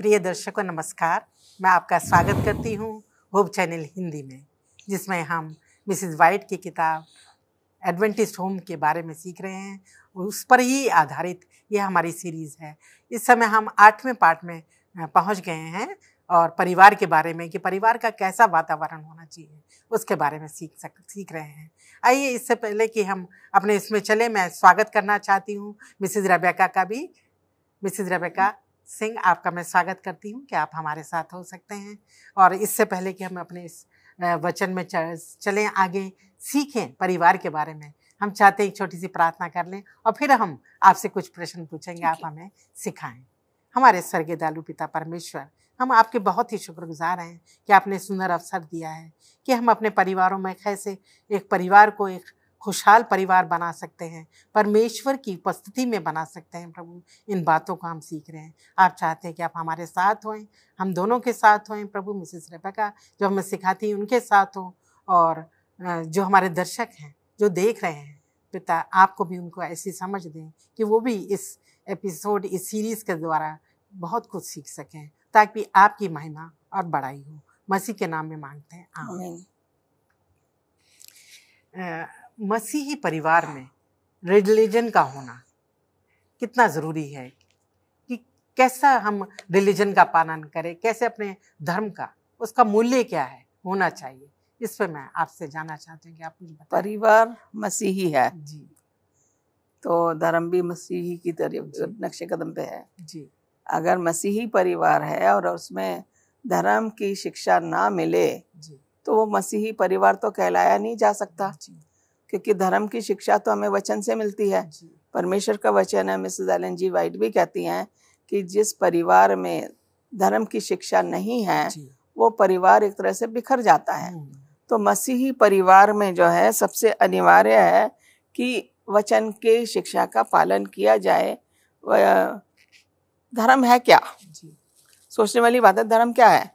प्रिय दर्शकों नमस्कार। मैं आपका स्वागत करती हूँ होप चैनल हिंदी में, जिसमें हम मिसेस वाइट की किताब एडवेंटिस्ट होम के बारे में सीख रहे हैं। उस पर ही आधारित यह हमारी सीरीज़ है। इस समय हम 8वें पार्ट में पहुँच गए हैं और परिवार के बारे में कि परिवार का कैसा वातावरण होना चाहिए उसके बारे में सीख रहे हैं। आइए, इससे पहले कि हम अपने इसमें चले, मैं स्वागत करना चाहती हूँ मिसेस रेबेका का भी। मिसेस रेबेका सिंह, आपका मैं स्वागत करती हूँ कि आप हमारे साथ हो सकते हैं। और इससे पहले कि हम अपने इस वचन में चलें आगे, सीखें परिवार के बारे में, हम चाहते हैं एक छोटी सी प्रार्थना कर लें और फिर हम आपसे कुछ प्रश्न पूछेंगे, आप हमें सिखाएं। हमारे स्वर्गीय दयालु पिता परमेश्वर, हम आपके बहुत ही शुक्रगुजार हैं कि आपने सुंदर अवसर दिया है कि हम अपने परिवारों में कैसे एक परिवार को एक खुशहाल परिवार बना सकते हैं, परमेश्वर की उपस्थिति में बना सकते हैं। प्रभु, इन बातों को हम सीख रहे हैं। आप चाहते हैं कि आप हमारे साथ हों, हम दोनों के साथ हों। प्रभु, मिसेस रेबेका जो हमें सिखाती हैं उनके साथ हों, और जो हमारे दर्शक हैं जो देख रहे हैं, पिता आपको भी उनको ऐसी समझ दें कि वो भी इस एपिसोड, इस सीरीज़ के द्वारा बहुत कुछ सीख सकें, ताकि आपकी महिमा और बड़ाई हो। मसीह के नाम में मांगते हैं, आमीन। मसीही परिवार में रिलीजन का होना कितना ज़रूरी है, कि कैसा हम रिलीजन का पालन करें, कैसे अपने धर्म का, उसका मूल्य क्या है, होना चाहिए। इस पर मैं आपसे जानना चाहती हूँ कि आप कुछ बताएं। परिवार मसीही है जी, तो धर्म भी मसीही की तरह नक्शे कदम पे है जी। अगर मसीही परिवार है और उसमें धर्म की शिक्षा ना मिले जी, तो वो मसीही परिवार तो कहलाया नहीं जा सकता, जी, क्योंकि धर्म की शिक्षा तो हमें वचन से मिलती है। जी, परमेश्वर का वचन है। मिसेस एलन जी वाइट भी कहती हैं कि जिस परिवार में धर्म की शिक्षा नहीं है जी। वो परिवार एक तरह से बिखर जाता है। तो मसीही परिवार में जो है सबसे अनिवार्य है कि वचन के शिक्षा का पालन किया जाए। धर्म है क्या? जी, सोचने वाली बात है। धर्म क्या है?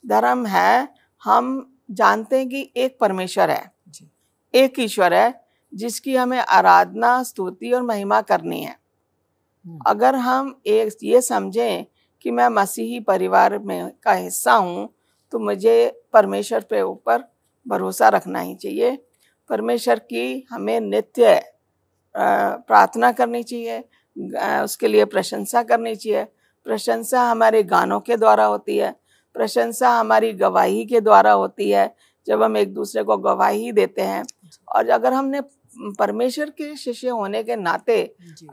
धर्म है, हम जानते हैं कि एक परमेश्वर है, जी, एक ईश्वर है जिसकी हमें आराधना, स्तुति और महिमा करनी है। अगर हम एक ये समझें कि मैं मसीही परिवार में का हिस्सा हूँ तो मुझे परमेश्वर पे ऊपर भरोसा रखना ही चाहिए। परमेश्वर की हमें नित्य प्रार्थना करनी चाहिए, उसके लिए प्रशंसा करनी चाहिए। प्रशंसा हमारे गानों के द्वारा होती है, प्रशंसा हमारी गवाही के द्वारा होती है, जब हम एक दूसरे को गवाही देते हैं। और अगर हमने परमेश्वर के शिष्य होने के नाते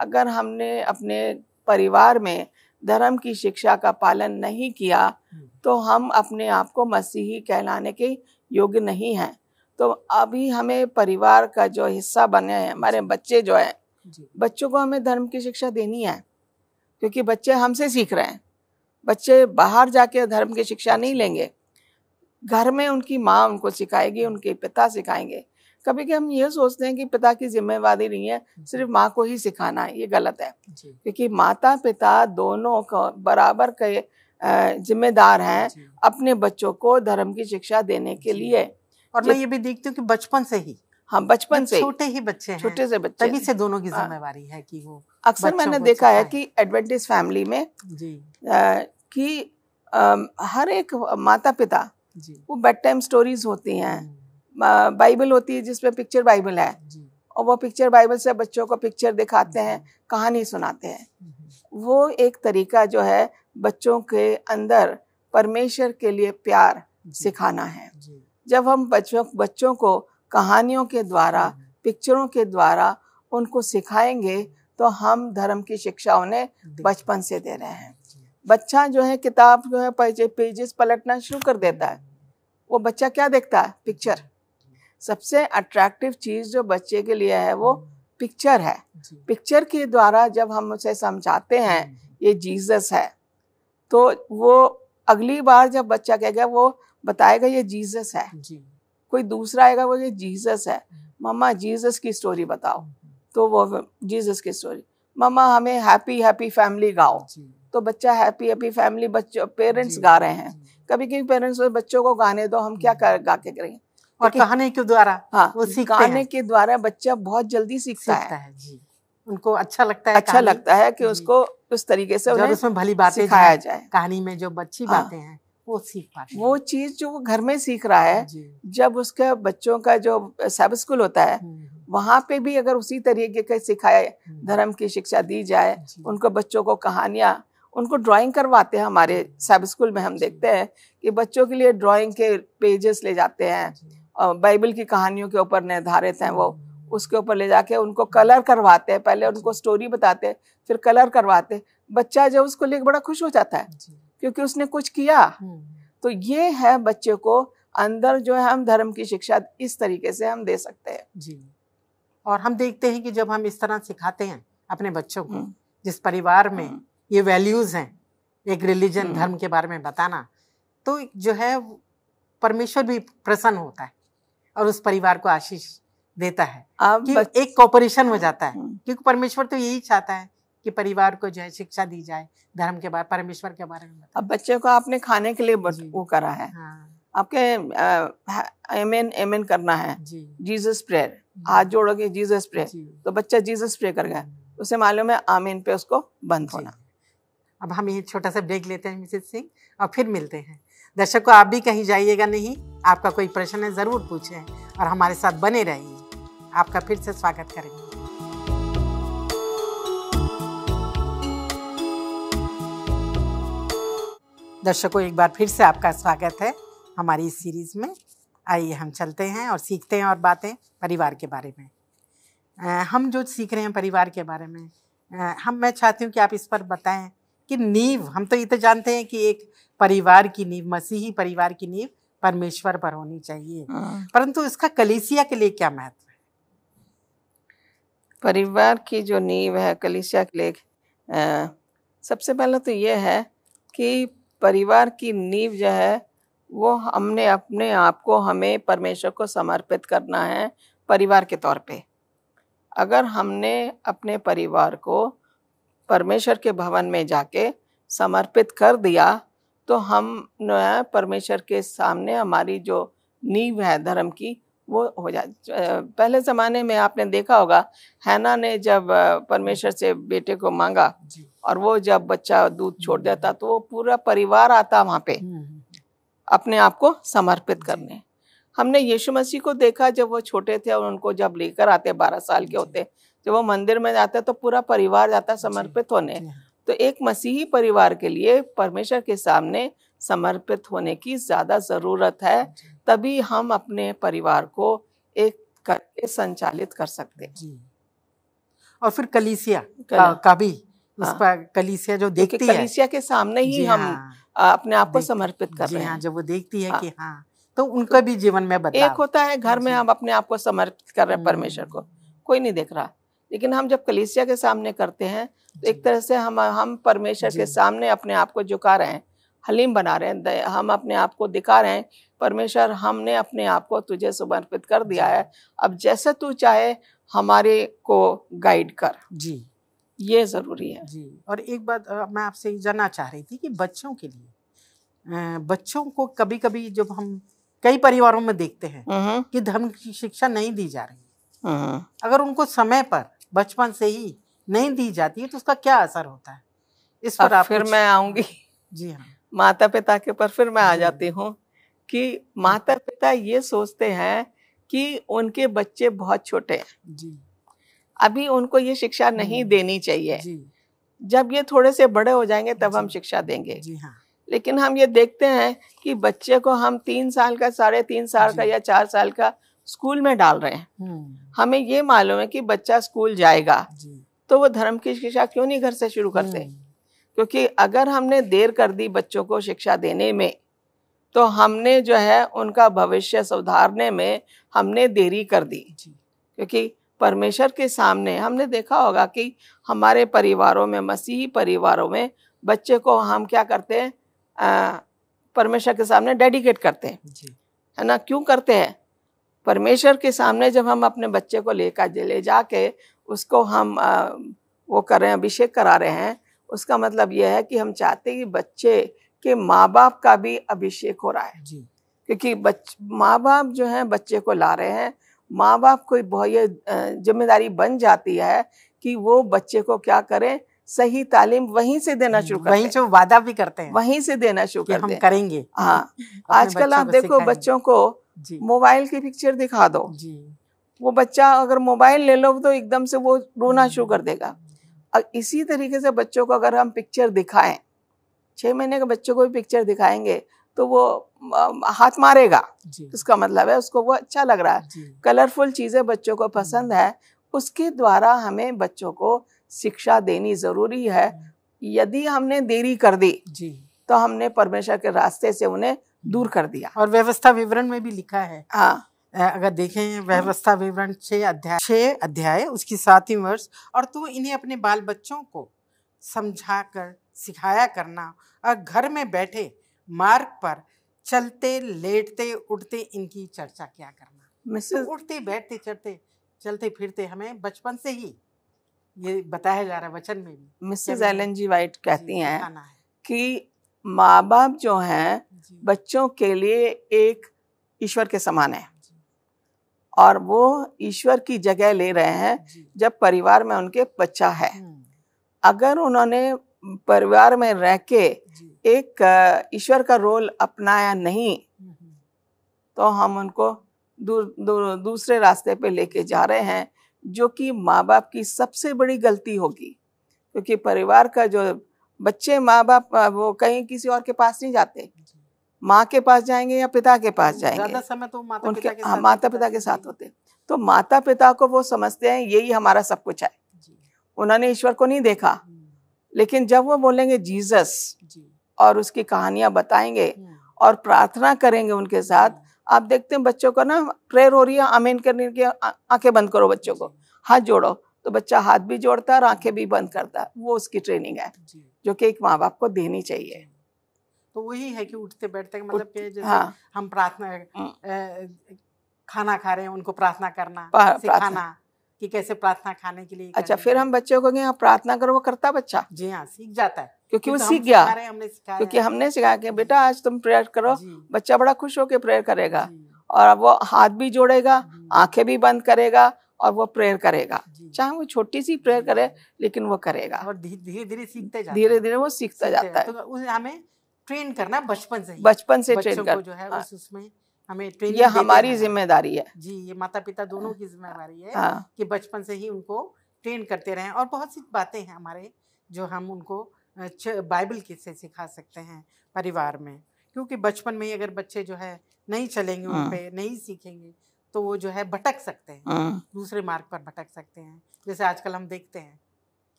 अगर हमने अपने परिवार में धर्म की शिक्षा का पालन नहीं किया तो हम अपने आप को मसीही कहलाने के योग्य नहीं हैं। तो अभी हमें परिवार का जो हिस्सा बने हैं हमारे बच्चे जो है, बच्चों को हमें धर्म की शिक्षा देनी है, क्योंकि बच्चे हमसे सीख रहे हैं। बच्चे बाहर जाके धर्म की शिक्षा नहीं लेंगे, घर में उनकी माँ उनको सिखाएगी, उनके पिता सिखाएंगे। कभी हम ये सोचते हैं कि पिता की जिम्मेवारी नहीं है, सिर्फ माँ को ही सिखाना है। ये गलत है, क्योंकि माता पिता दोनों को बराबर के जिम्मेदार हैं अपने बच्चों को धर्म की शिक्षा देने के लिए। और मैं ये भी देखती हूँ कि बचपन से ही, हाँ, बचपन से छोटे ही बच्चे हैं, छोटे से बच्चे, तभी से दोनों की जिम्मेवारी है कि वो अक्सर मैंने देखा है कि एडवेंटिस्ट फैमिली में कि हर एक माता पिता वो बेड टाइम स्टोरीज होती हैं, बाइबल होती है जिसमें पिक्चर बाइबल है, और वो पिक्चर बाइबल से बच्चों को पिक्चर दिखाते हैं, कहानी सुनाते हैं। वो एक तरीका जो है बच्चों के अंदर परमेश्वर के लिए प्यार सिखाना है। जब हम बच्चों को कहानियों के द्वारा, पिक्चरों के द्वारा उनको सिखाएंगे तो हम धर्म की शिक्षा उन्हें बचपन से दे रहे हैं। बच्चा जो है किताब जो है पेजेस पलटना शुरू कर देता है। वो बच्चा क्या देखता है? पिक्चर। सबसे अट्रैक्टिव चीज जो बच्चे के लिए है वो पिक्चर है। पिक्चर के द्वारा जब हम उसे समझाते हैं ये जीसस है, तो वो अगली बार जब बच्चा कहेगा वो बताएगा ये जीसस है। कोई दूसरा आएगा, वो ये जीसस है, मम्मा जीसस की स्टोरी बताओ, तो वो जीसस की स्टोरी। मम्मा हमें हैप्पी हैप्पी फैमिली गाओ, तो बच्चा हैप्पी हैप्पी फैमिली बच्चों पेरेंट्स गा रहे हैं। कभी कभी पेरेंट्स बच्चों को गाने दो, हम क्या गा के करेंगे? और कहानी के द्वारा, हाँ, वो गाने के द्वारा बच्चा बहुत जल्दी सीखता है। जी। उनको अच्छा लगता है, अच्छा लगता है कि उसको उस तरीके से उन्हें उसमें भली बातें सिखाया जाए। कहानी में जो अच्छी बातें हैं वो सीख पाते हैं। वो चीज जो वो घर में सीख रहा है, जब उसके बच्चों का जो सब स्कूल होता है वहां पे भी अगर उसी तरीके का सिखाया, धर्म की शिक्षा दी जाए, उनको बच्चों को कहानियां, उनको ड्राइंग करवाते हैं। हमारे सब स्कूल में हम देखते हैं कि बच्चों के लिए ड्राइंग के पेजेस ले जाते हैं, बाइबल की कहानियों के ऊपर निर्धारित हैं, वो उसके ऊपर ले जाके उनको कलर करवाते हैं। पहले उनको स्टोरी बताते हैं, फिर कलर करवाते हैं। बच्चा जब उसको लेकर बड़ा खुश हो जाता है क्योंकि उसने कुछ किया। तो ये है बच्चे को अंदर जो है हम धर्म की शिक्षा इस तरीके से हम दे सकते हैं जी। और हम देखते हैं कि जब हम इस तरह सिखाते हैं अपने बच्चों को, जिस परिवार में ये वैल्यूज हैं, एक रिलीजन धर्म के बारे में बताना, तो जो है परमेश्वर भी प्रसन्न होता है और उस परिवार को आशीष देता है कि एक कोऑपरेशन हो जाता है। क्योंकि परमेश्वर तो यही चाहता है कि परिवार को जो है शिक्षा दी जाए धर्म के बारे, परमेश्वर के बारे में। अब बच्चे को आपने खाने के लिए वो करा है, आपके आमेन आमेन करना है, जीसस प्रेयर, हाथ जोड़ोगे जीसस प्रेयर, तो बच्चा जीसस प्रे कर गया, उसे मालूम है आमीन पे उसको बंद होना। अब हम ये छोटा सा ब्रेक लेते हैं मिसेस सिंह और फिर मिलते हैं। दर्शकों, आप भी कहीं जाइएगा नहीं, आपका कोई प्रश्न है ज़रूर पूछें और हमारे साथ बने रहिए। आपका फिर से स्वागत करेंगे। दर्शकों, एक बार फिर से आपका स्वागत है हमारी इस सीरीज में। आइए हम चलते हैं और सीखते हैं और बातें परिवार के बारे में। हम जो सीख रहे हैं परिवार के बारे में, मैं चाहती हूँ कि आप इस पर बताएं कि नींव, हम तो ये तो जानते हैं कि एक परिवार की नींव, मसीही परिवार की नींव परमेश्वर पर होनी चाहिए, परंतु इसका कलीसिया के लिए क्या महत्व है? परिवार की जो नींव है कलीसिया के लिए, सबसे पहले तो ये है कि परिवार की नींव जो है वो हमने अपने आप को, हमें परमेश्वर को समर्पित करना है परिवार के तौर पे। अगर हमने अपने परिवार को परमेश्वर के भवन में जाके समर्पित कर दिया तो हम परमेश्वर के सामने हमारी जो नींव है धर्म की वो हो जाए। पहले ज़माने में आपने देखा होगा, हैना ने जब परमेश्वर से बेटे को मांगा और वो जब बच्चा दूध छोड़ देता तो वो पूरा परिवार आता वहाँ पे अपने आप को समर्पित करने। हमने यीशु मसीह को देखा जब वो छोटे थे और उनको जब लेकर आते 12 साल के होते, जब वो मंदिर में जाते तो पूरा परिवार जाता समर्पित होने। तो एक मसीही परिवार के लिए परमेश्वर के सामने समर्पित होने की ज़्यादा ज़रूरत है, तभी हम अपने परिवार को एक करके संचालित कर सकते हैं। और फिर कलीसिया का भी इस पर, कलीसिया जो देखती है, कलीसिया के सामने ही हम अपने आप को समर्पित कर रहे हैं। जब वो देखती है कि तो उनका भी जीवन में बदलाव। एक होता है घर में हम अपने आप को समर्पित कर रहे हैं परमेश्वर को, कोई नहीं देख रहा, लेकिन हम जब कलीसिया के सामने करते हैं तो एक तरह से हम परमेश्वर के सामने अपने आप को झुका रहे हैं, हलीम बना रहे हैं, हम अपने आप को दिखा रहे हैं, परमेश्वर हमने अपने आप को तुझे समर्पित कर दिया है, अब जैसे तू चाहे हमारे को गाइड कर। जी, ये जरूरी है जी। और एक बात मैं आपसे जानना चाह रही थी कि बच्चों के लिए, बच्चों को कभी कभी जब हम कई परिवारों में देखते हैं कि धर्म की शिक्षा नहीं दी जा रही, अगर उनको समय पर बचपन से ही नहीं दी जाती है तो उसका क्या असर होता है? इस पर आप फिर मैं आऊंगी। जी हाँ, माता पिता के पर फिर मैं आ जाती हूँ कि माता पिता ये सोचते हैं कि उनके बच्चे बहुत छोटे हैं जी, अभी उनको ये शिक्षा नहीं देनी चाहिए जी। जब ये थोड़े से बड़े हो जाएंगे तब हम शिक्षा देंगे जी हाँ। लेकिन हम ये देखते हैं कि बच्चे को हम 3 साल का, 3.5 साल का या 4 साल का स्कूल में डाल रहे हैं। हमें ये मालूम है कि बच्चा स्कूल जाएगा तो वो धर्म की शिक्षा क्यों नहीं घर से शुरू करते? क्योंकि अगर हमने देर कर दी बच्चों को शिक्षा देने में तो हमने जो है उनका भविष्य सुधारने में हमने देरी कर दी। क्योंकि परमेश्वर के सामने हमने देखा होगा कि हमारे परिवारों में, मसीही परिवारों में, बच्चे को हम क्या करते हैं, परमेश्वर के सामने डेडिकेट करते हैं, है ना? क्यों करते हैं? परमेश्वर के सामने जब हम अपने बच्चे को ले जाके उसको हम वो कर रहे हैं, अभिषेक करा रहे हैं, उसका मतलब यह है कि हम चाहते हैं कि बच्चे के माँ बाप का भी अभिषेक हो रहा है जी। क्योंकि माँ बाप जो है बच्चे को ला रहे हैं, माँ बाप को बहुत ये जिम्मेदारी बन जाती है कि वो बच्चे को क्या करे, सही तालीम वहीं से देना शुरू करते हैं, वहीं जो वादा भी करते हैं वहीं से देना शुरू करते हम हैं। करेंगे। हाँ, आजकल आप देखो बच्चों को मोबाइल की पिक्चर दिखा दो, वो बच्चा अगर मोबाइल ले लो तो एकदम से वो रोना शुरू कर देगा। इसी तरीके से बच्चों को अगर हम पिक्चर दिखाएं, 6 महीने के बच्चों को भी पिक्चर दिखाएंगे तो वो हाथ मारेगा, इसका मतलब है उसको वो अच्छा लग रहा है, कलरफुल चीजें बच्चों को पसंद है, उसके द्वारा हमें बच्चों को शिक्षा देनी जरूरी है। यदि हमने देरी कर दी तो हमने परमेश्वर के रास्ते से उन्हें दूर कर दिया। और व्यवस्था विवरण में भी लिखा है, हाँ, अगर देखें व्यवस्था विवरण 6 अध्याय उसकी 7वीं वर्ष, और तू इन्हें अपने बाल बच्चों को समझा कर सिखाया करना, और घर में बैठे मार्ग पर चलते लेटते उठते इनकी चर्चा क्या करना। तो उठते बैठते चलते फिरते हमें बचपन से ही ये बताया जा रहा है वचन में भी। मिसेस एलन जी वाइट कहती हैं कि माँ बाप जो हैं बच्चों के लिए एक ईश्वर के समान है, और वो ईश्वर की जगह ले रहे हैं जब परिवार में उनके बच्चा है। अगर उन्होंने परिवार में रह के एक ईश्वर का रोल अपनाया नहीं तो हम उनको दूसरे रास्ते पे लेके जा रहे हैं, जो कि माँ बाप की सबसे बड़ी गलती होगी। क्योंकि परिवार का जो बच्चे, माँ बाप वो कहीं किसी और के पास नहीं जाते, माँ के पास जाएंगे या पिता के पास जाएंगे, ज़्यादा समय तो माता पिता के साथ होते। तो माता पिता को वो समझते हैं यही हमारा सब कुछ है, उन्होंने ईश्वर को नहीं देखा। लेकिन जब वो बोलेंगे जीसस और उसकी कहानियां बताएंगे और प्रार्थना करेंगे उनके साथ, आप देखते हैं बच्चों को ना प्रेयर हो रही है, आमीन करने की, आंखें बंद करो, बच्चों को हाथ जोड़ो, तो बच्चा हाथ भी जोड़ता है और आंखें भी बंद करता है। वो उसकी ट्रेनिंग है जो कि एक माँ बाप को देनी चाहिए। तो वही है कि उठते बैठते मतलब कि जैसे हम प्रार्थना खाना खा रहे हैं, उनको प्रार्थना करना सिखाना कि कैसे प्रार्थना खाने के लिए। अच्छा, फिर हम बच्चों को यहाँ प्रार्थना करो, वो करता बच्चा? जी हाँ, सीख जाता है, क्योंकि वो सीख गया, क्योंकि हमने सिखाया कि बेटा आज तुम प्रेयर करो, बच्चा बड़ा खुश होकर प्रेयर करेगा और वो हाथ भी जोड़ेगा, आंखें भी बंद करेगा और वो प्रेयर करेगा। चाहे वो छोटी सी प्रेयर करे लेकिन वो करेगा, और धीरे धीरे सीखते जाता है, धीरे धीरे वो सीखता जाता है। तो हमें ट्रेन करना बचपन से ट्रेन कर, जो है उसमें हमें ट्रेनिंग, ये हमारी जिम्मेदारी है जी, ये माता पिता दोनों की जिम्मेदारी है कि बचपन से ही उनको ट्रेन करते रहें। और बहुत सी बातें हैं हमारे जो हम उनको बाइबल से सिखा सकते हैं परिवार में, क्योंकि बचपन में ही अगर बच्चे जो है नहीं चलेंगे, उन पे नहीं सीखेंगे तो वो जो है भटक सकते हैं, दूसरे मार्ग पर भटक सकते हैं। जैसे आजकल हम देखते हैं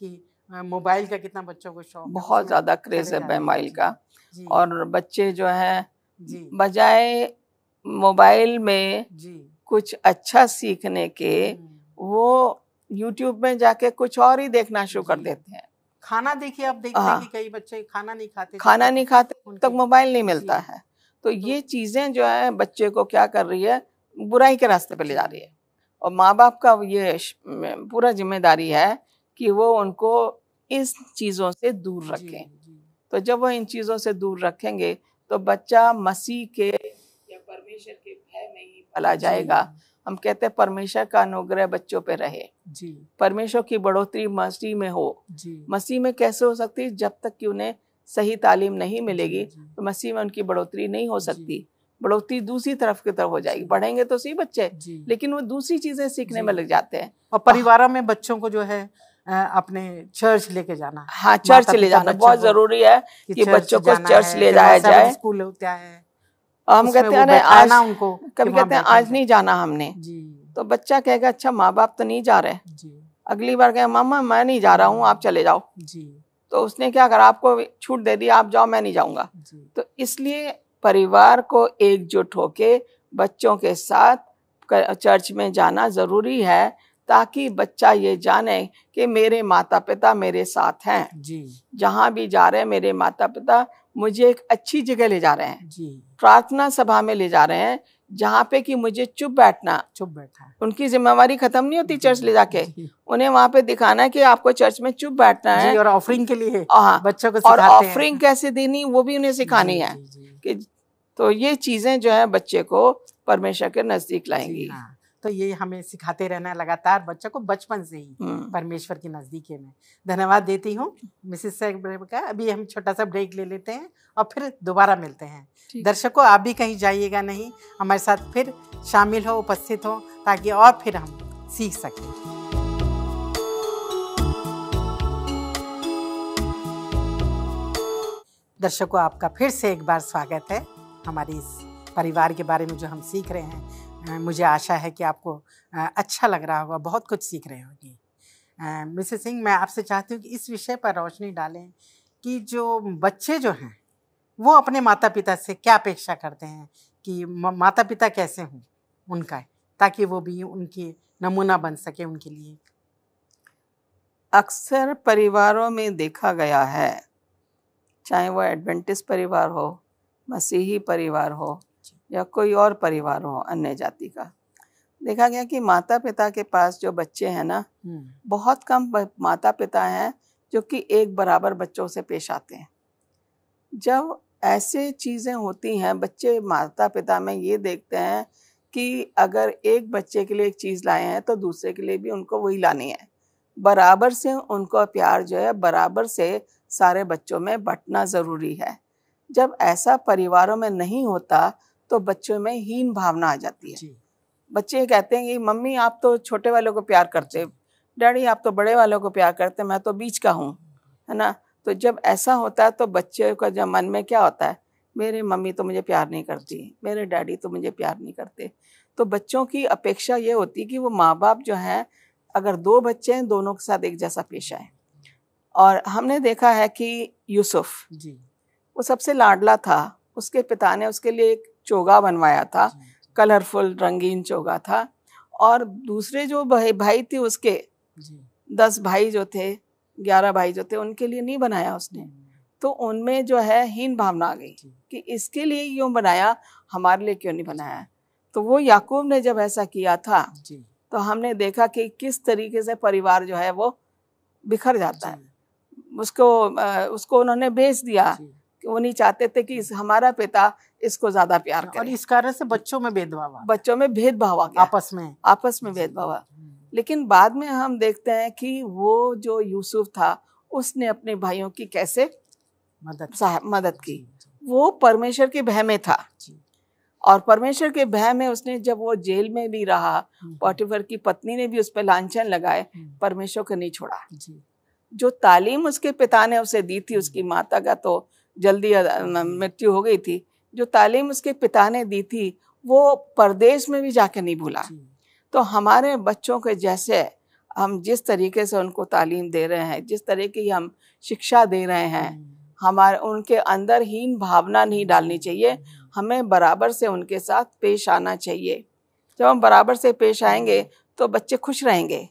कि मोबाइल का कितना बच्चों को शौक, बहुत ज्यादा क्रेज है मोबाइल का, और बच्चे जो है बजाय मोबाइल में कुछ अच्छा सीखने के वो YouTube में जाके कुछ और ही देखना शुरू कर देते हैं। खाना देखिए, आप देखते हैं कि कई बच्चे खाना नहीं खाते तक मोबाइल नहीं मिलता है। तो ये चीजें जो है बच्चे को क्या कर रही है, बुराई के रास्ते पे ले जा रही है। और माँ बाप का ये पूरा जिम्मेदारी है कि वो उनको इस चीजों से दूर रखें। तो जब वो इन चीजों से दूर रखेंगे तो बच्चा मसीह के या परमेश्वर के भय में ही पला जाएगा। हम कहते हैं परमेश्वर का अनुग्रह बच्चों पे रहे जी, परमेश्वर की बढ़ोतरी मसीह में हो जी। मसीह में कैसे हो सकती है? जब तक कि उन्हें सही तालीम नहीं मिलेगी तो मसीह में उनकी बढ़ोतरी नहीं हो सकती। बढ़ोतरी दूसरी तरफ की तरफ हो जाएगी। पढ़ेंगे तो सही बच्चे, लेकिन वो दूसरी चीजें सीखने में लग जाते हैं। और परिवारों में बच्चों को जो है अपने चर्च लेके जाना, हाँ चर्च ले जाना बहुत जरूरी है कि बच्चों को चर्च ले जाया जाए। स्कूल होता है, हम कहते हैं आज उनको, कभी कहते हैं आज नहीं जाना हमने, तो बच्चा कहेगा अच्छा माँ बाप तो नहीं जा रहे, अगली बार कहे मामा मैं नहीं जा रहा हूँ आप चले जाओ, तो उसने क्या करा, आपको छूट दे दी, आप जाओ मैं नहीं जाऊंगा। तो इसलिए परिवार को एकजुट होके बच्चों के साथ चर्च में जाना जरूरी है, ताकि बच्चा ये जाने कि मेरे माता पिता मेरे साथ हैं जी। जहाँ भी जा रहे हैं मेरे माता पिता मुझे एक अच्छी जगह ले जा रहे हैं जी। प्रार्थना सभा में ले जा रहे हैं जहाँ पे कि मुझे चुप बैठना, उनकी जिम्मेवारी खत्म नहीं होती चर्च ले जाके, उन्हें वहाँ पे दिखाना है कि आपको चर्च में चुप बैठना है। और ऑफरिंग के लिए बच्चों को और ऑफरिंग कैसे देनी वो भी उन्हें सिखानी है कि तो ये चीजें जो है बच्चे को परमेश्वर के नजदीक लाएंगी। तो ये हमें सिखाते रहना है लगातार बच्चों को बचपन से ही परमेश्वर की नज़दीकी में। धन्यवाद देती हूँ मिसेस साहब का। अभी हम छोटा सा ब्रेक ले लेते हैं और फिर दोबारा मिलते हैं। दर्शकों, आप भी कहीं जाइएगा नहीं, हमारे साथ फिर शामिल हो, उपस्थित हो, ताकि और फिर हम सीख सकें। दर्शकों, आपका फिर से एक बार स्वागत है हमारे इस परिवार के बारे में जो हम सीख रहे हैं। मुझे आशा है कि आपको अच्छा लग रहा होगा, बहुत कुछ सीख रहे होंगे। मिसेस सिंह, मैं आपसे चाहती हूँ कि इस विषय पर रोशनी डालें कि जो बच्चे जो हैं वो अपने माता पिता से क्या अपेक्षा करते हैं कि माता पिता कैसे हों उनका, ताकि वो भी उनकी नमूना बन सके उनके लिए। अक्सर परिवारों में देखा गया है, चाहे वो एडवेंटिस्ट परिवार हो, मसीही परिवार हो या कोई और परिवार हो अन्य जाति का, देखा गया कि माता पिता के पास जो बच्चे हैं ना, बहुत कम माता पिता हैं जो कि एक बराबर बच्चों से पेश आते हैं। जब ऐसे चीज़ें होती हैं, बच्चे माता पिता में ये देखते हैं कि अगर एक बच्चे के लिए एक चीज़ लाए हैं तो दूसरे के लिए भी उनको वही लानी है। बराबर से उनको प्यार जो है बराबर से सारे बच्चों में बंटना ज़रूरी है। जब ऐसा परिवारों में नहीं होता तो बच्चों में हीन भावना आ जाती है। बच्चे कहते हैं कि मम्मी आप तो छोटे वालों को प्यार करते, डैडी आप तो बड़े वालों को प्यार करते, मैं तो बीच का हूँ, है ना। तो जब ऐसा होता है तो बच्चे का जब मन में क्या होता है, मेरी मम्मी तो मुझे प्यार नहीं करती, मेरे डैडी तो मुझे प्यार नहीं करते। तो बच्चों की अपेक्षा ये होती है कि वो माँ बाप जो हैं, अगर दो बच्चे हैं दोनों के साथ एक जैसा पेश आए। और हमने देखा है कि यूसुफ वो सबसे लाडला था, उसके पिता ने उसके लिए एक चोगा बनवाया था, कलरफुल रंगीन चोगा था। और दूसरे जो भाई थे उसके 10 भाई जो थे, 11 भाई जो थे, उनके लिए नहीं बनाया उसने। तो उनमें जो है हीन भावना आ गई कि इसके लिए क्यों बनाया, हमारे लिए क्यों नहीं बनाया। तो वो याकूब ने जब ऐसा किया था तो हमने देखा कि किस तरीके से परिवार जो है वो बिखर जाता है। उसको उन्होंने बेच दिया, वो नहीं चाहते थे कि हमारा पिता इसको ज्यादा प्यार करे। और इस कारण से बच्चों में भेदभाव आ गया, आपस में भेदभाव। लेकिन बाद में हम देखते हैं कि वो जो यूसुफ था उसने अपने भाइयों की कैसे मदद की। वो परमेश्वर के भय में था, और परमेश्वर के भय में उसने, जब वो जेल में भी रहा, पोटीफर की पत्नी ने भी उस पर लांछन लगाए, परमेश्वर को नहीं छोड़ा। जो तालीम उसके पिता ने उसे दी थी, उसकी माता का तो जल्दी मृत्यु हो गई थी, जो तालीम उसके पिता ने दी थी वो परदेश में भी जाके नहीं भूला। तो हमारे बच्चों के जैसे हम जिस तरीके से उनको तालीम दे रहे हैं, जिस तरीके की हम शिक्षा दे रहे हैं, हमारे उनके अंदर हीन भावना नहीं डालनी चाहिए। हमें बराबर से उनके साथ पेश आना चाहिए। जब हम बराबर से पेश आएंगे तो बच्चे खुश रहेंगे,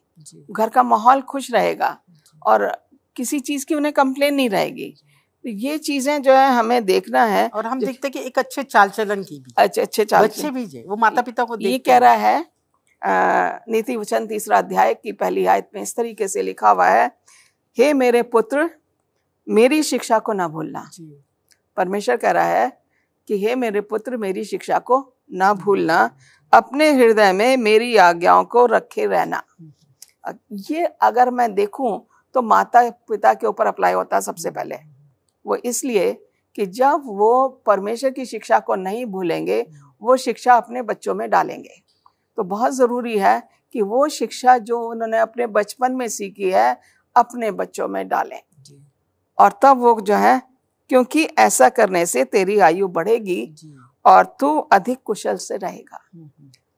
घर का माहौल खुश रहेगा और किसी चीज़ की उन्हें कंप्लेन नहीं रहेगी। ये चीजें जो है हमें देखना है। और हम देखते हैं कि एक अच्छे चाल चलन की भी, अच्छे चाल बच्चे भी वो माता पिता को ये कह रहा है नीति वचन 3 अध्याय की पहली आयत में इस तरीके से लिखा हुआ है, हे मेरे पुत्र मेरी शिक्षा को ना भूलना। परमेश्वर कह रहा है कि हे मेरे पुत्र मेरी शिक्षा को ना भूलना, अपने हृदय में मेरी आज्ञाओं को रखे रहना। ये अगर मैं देखूं तो माता पिता के ऊपर अप्लाई होता है सबसे पहले। वो इसलिए कि जब वो परमेश्वर की शिक्षा को नहीं भूलेंगे, वो शिक्षा अपने बच्चों में डालेंगे। तो बहुत ज़रूरी है कि वो शिक्षा जो उन्होंने अपने बचपन में सीखी है अपने बच्चों में डालें। और तब वो जो है, क्योंकि ऐसा करने से तेरी आयु बढ़ेगी और तू अधिक कुशल से रहेगा।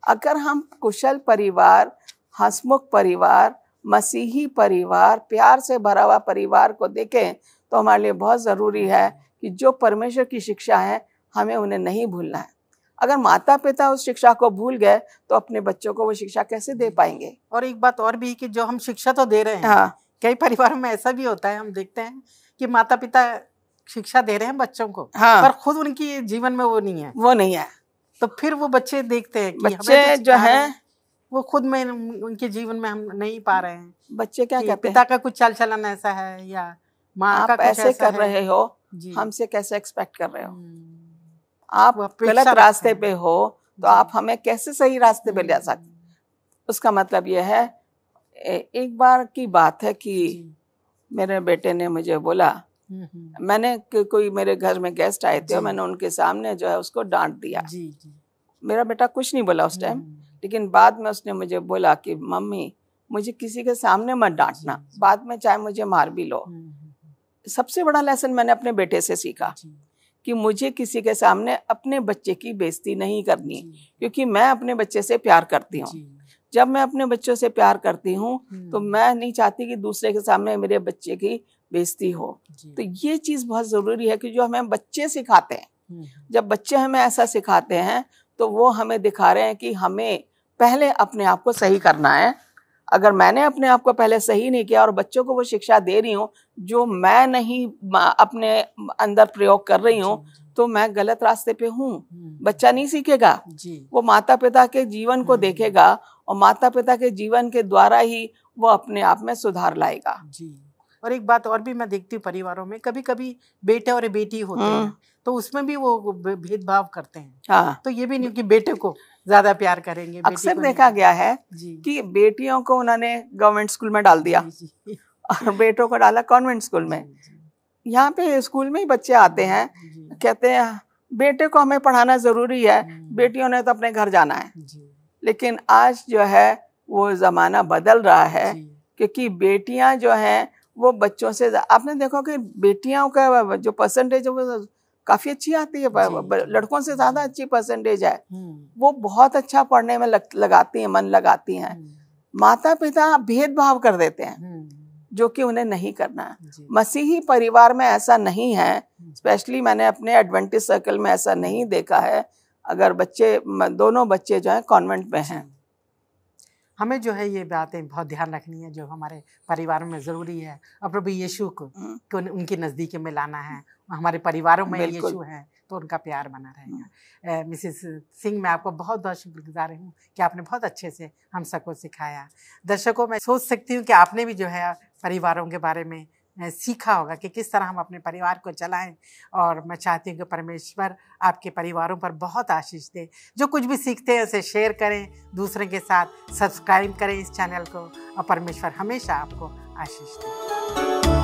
अगर हम कुशल परिवार, हंसमुख परिवार, मसीही परिवार, प्यार से भरा हुआ परिवार को देखें तो हमारे लिए बहुत ज़रूरी है कि जो परमेश्वर की शिक्षा है हमें उन्हें नहीं भूलना है। अगर माता पिता उस शिक्षा को भूल गए तो अपने बच्चों को वो शिक्षा कैसे दे पाएंगे। और एक बात और भी कि जो हम शिक्षा तो दे रहे हैं, कई परिवारों में ऐसा भी होता है, हम देखते हैं कि माता पिता शिक्षा दे रहे हैं बच्चों को, पर खुद उनकी जीवन में वो नहीं है। तो फिर वो बच्चे देखते हैं कि बच्चे जो है वो खुद में उनके जीवन में हम नहीं पा रहे हैं। बच्चे क्या कहते हैं, पिता का कुछ चाल चलन ऐसा है या माँ का कुछ ऐसे कर रहे हो, हमसे कैसे एक्सपेक्ट कर रहे हो, आप गलत रास्ते पे हो तो आप हमें कैसे सही रास्ते पे ले जा सकते। उसका मतलब यह है, एक बार की बात है कि मेरे बेटे ने मुझे बोला, मैंने कोई मेरे घर में गेस्ट आए थे और मैंने उनके सामने जो है उसको डांट दिया। मेरा बेटा कुछ नहीं बोला उस टाइम, लेकिन बाद में उसने मुझे बोला कि मम्मी मुझे किसी के सामने मत डांटना, बाद में चाहे मुझे मार भी लो। सबसे बड़ा लेसन मैंने अपने बेटे से सीखा कि मुझे किसी के सामने अपने बच्चे की बेइज्जती नहीं करनी, क्योंकि मैं अपने बच्चे से प्यार करती हूँ। जब मैं अपने बच्चों से प्यार करती हूँ तो मैं नहीं चाहती कि दूसरे के सामने मेरे बच्चे की बेइज्जती हो। तो ये चीज़ बहुत ज़रूरी है कि जो हमें बच्चे सिखाते हैं, जब बच्चे हमें ऐसा सिखाते हैं तो वो हमें दिखा रहे हैं कि हमें पहले अपने आप को सही करना है। अगर मैंने अपने आप को पहले सही नहीं किया और बच्चों को वो शिक्षा दे रही हूँ जो मैं नहीं अपने अंदर प्रयोग कर रही हूँ, तो मैं गलत रास्ते पे हूँ। बच्चा नहीं सीखेगा, वो माता पिता के जीवन को देखेगा और माता पिता के जीवन के द्वारा ही वो अपने आप में सुधार लाएगा। और एक बात और भी मैं देखती हूँ परिवारों में, कभी कभी बेटे और बेटी होते हैं तो उसमें भी वो भेदभाव करते हैं। हाँ। तो ये भी नहीं कि बेटे को ज्यादा प्यार करेंगे, अक्सर देखा गया है कि बेटियों को उन्होंने गवर्नमेंट स्कूल में डाल दिया और बेटों को डाला कॉन्वेंट स्कूल में। यहाँ पे स्कूल में ही बच्चे आते हैं, कहते हैं बेटे को हमें पढ़ाना जरूरी है, बेटियों ने तो अपने घर जाना है। लेकिन आज जो है वो जमाना बदल रहा है, क्योंकि बेटियां जो हैं वो बच्चों से, आपने देखो कि बेटियों का जो परसेंटेज है वो काफी अच्छी आती है, लड़कों से ज्यादा अच्छी परसेंटेज है। वो बहुत अच्छा पढ़ने में लगाती हैं, मन लगाती हैं। माता पिता भेदभाव कर देते हैं जो कि उन्हें नहीं करना है। मसीही परिवार में ऐसा नहीं है, स्पेशली मैंने अपने एडवेंटिस्ट सर्कल में ऐसा नहीं देखा है। अगर दोनों बच्चे जो हैं कॉन्वेंट में हैं, हमें जो है ये बातें बहुत ध्यान रखनी है जो हमारे परिवार में ज़रूरी है। और प्रभु यीशु को उनके नज़दीक में लाना है। हमारे परिवारों में यीशु है तो उनका प्यार बना रहेगा। मिसेस सिंह, मैं आपको बहुत बहुत शुक्रगुजार हूँ कि आपने बहुत अच्छे से हम सबको सिखाया। दर्शकों, मैं सोच सकती हूँ कि आपने भी जो है परिवारों के बारे में सीखा होगा कि किस तरह हम अपने परिवार को चलाएं। और मैं चाहती हूँ कि परमेश्वर आपके परिवारों पर बहुत आशीष दे। जो कुछ भी सीखते हैं उसे शेयर करें दूसरे के साथ, सब्सक्राइब करें इस चैनल को, और परमेश्वर हमेशा आपको आशीष दे।